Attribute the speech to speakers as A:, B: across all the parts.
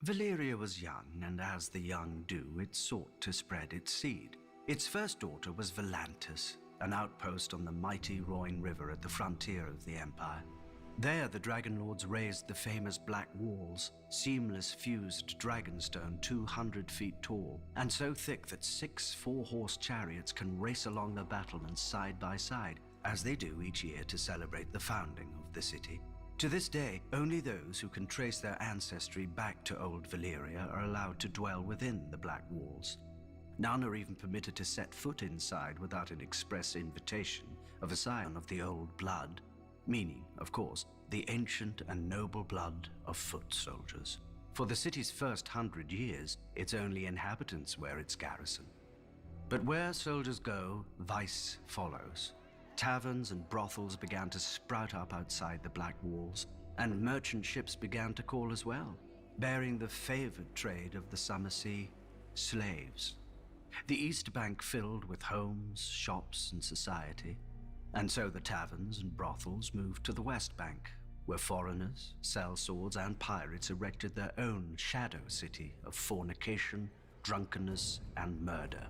A: Valeria was young, and as the young do, it sought to spread its seed. Its first daughter was Volantis, an outpost on the mighty Rhine River at the frontier of the Empire. There the Dragon Lords raised the famous Black Walls, seamless fused dragonstone 200 feet tall, and so thick that 6 four-horse chariots can race along the battlements side by side, as they do each year to celebrate the founding of the city. To this day, only those who can trace their ancestry back to old Valyria are allowed to dwell within the Black Walls. None are even permitted to set foot inside without an express invitation of a scion of the old blood, meaning, of course, the ancient and noble blood of foot soldiers. For the city's first 100 years, its only inhabitants were its garrison. But where soldiers go, vice follows. Taverns and brothels began to sprout up outside the Black Walls, and merchant ships began to call as well, bearing the favored trade of the summer sea, slaves. The East Bank filled with homes, shops, and society, and so the taverns and brothels moved to the West Bank, where foreigners, sellswords, and pirates erected their own shadow city of fornication, drunkenness, and murder.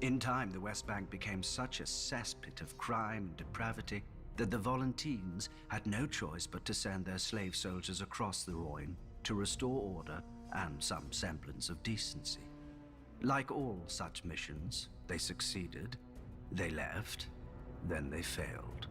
A: In time, the West Bank became such a cesspit of crime and depravity that the Volantines had no choice but to send their slave soldiers across the Rhine to restore order and some semblance of decency. Like all such missions, they succeeded, they left, then they failed.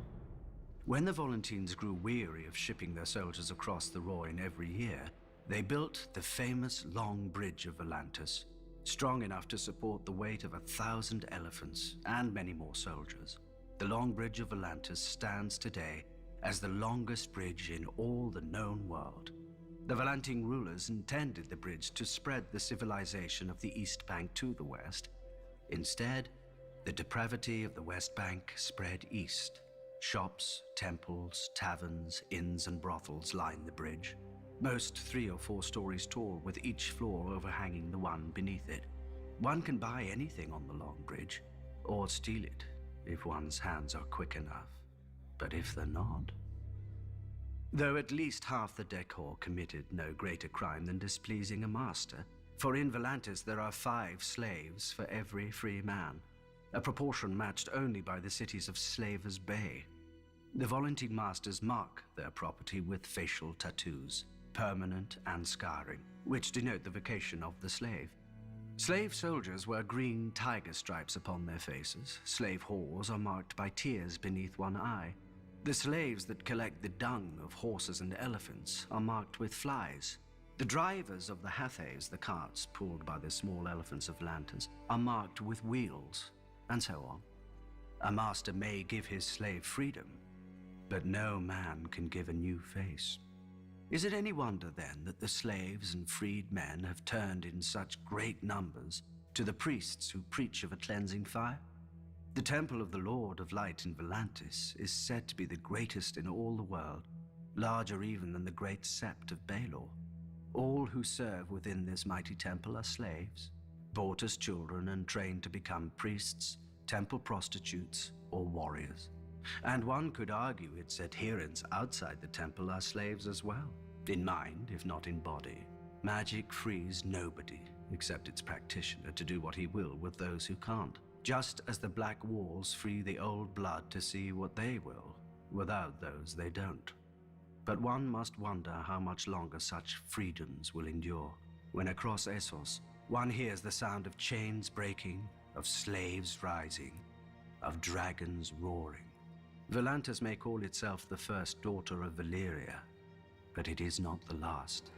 A: When the Volantines grew weary of shipping their soldiers across the Rhine every year, they built the famous Long Bridge of Volantis, strong enough to support the weight of 1,000 elephants and many more soldiers. The Long Bridge of Volantis stands today as the longest bridge in all the known world. The Volantine rulers intended the bridge to spread the civilization of the East Bank to the west. Instead, the depravity of the West Bank spread east. Shops, temples, taverns, inns, and brothels line the bridge, most 3 or 4 stories tall, with each floor overhanging the one beneath it. One can buy anything on the Long Bridge, or steal it if one's hands are quick enough. But if they're not? Though at least half the decor committed no greater crime than displeasing a master, for in Volantis there are 5 slaves for every free man, a proportion matched only by the cities of Slavers Bay. The Volantine masters mark their property with facial tattoos, permanent and scarring, which denote the vocation of the slave. Slave soldiers wear green tiger stripes upon their faces. Slave whores are marked by tears beneath one eye. The slaves that collect the dung of horses and elephants are marked with flies. The drivers of the hathays, the carts pulled by the small elephants of Volantis, are marked with wheels, and so on. A master may give his slave freedom, but no man can give a new face. Is it any wonder, then, that the slaves and freed men have turned in such great numbers to the priests who preach of a cleansing fire? The temple of the Lord of Light in Volantis is said to be the greatest in all the world, larger even than the great sept of Baelor. All who serve within this mighty temple are slaves, bought as children and trained to become priests, temple prostitutes, or warriors. And one could argue its adherents outside the temple are slaves as well, in mind if not in body. Magic frees nobody except its practitioner to do what he will with those who can't, just as the Black Walls free the old blood to see what they will. Without those, they don't. But one must wonder how much longer such freedoms will endure, when across Essos, one hears the sound of chains breaking, of slaves rising, of dragons roaring. Volantis may call itself the first daughter of Valyria, but it is not the last.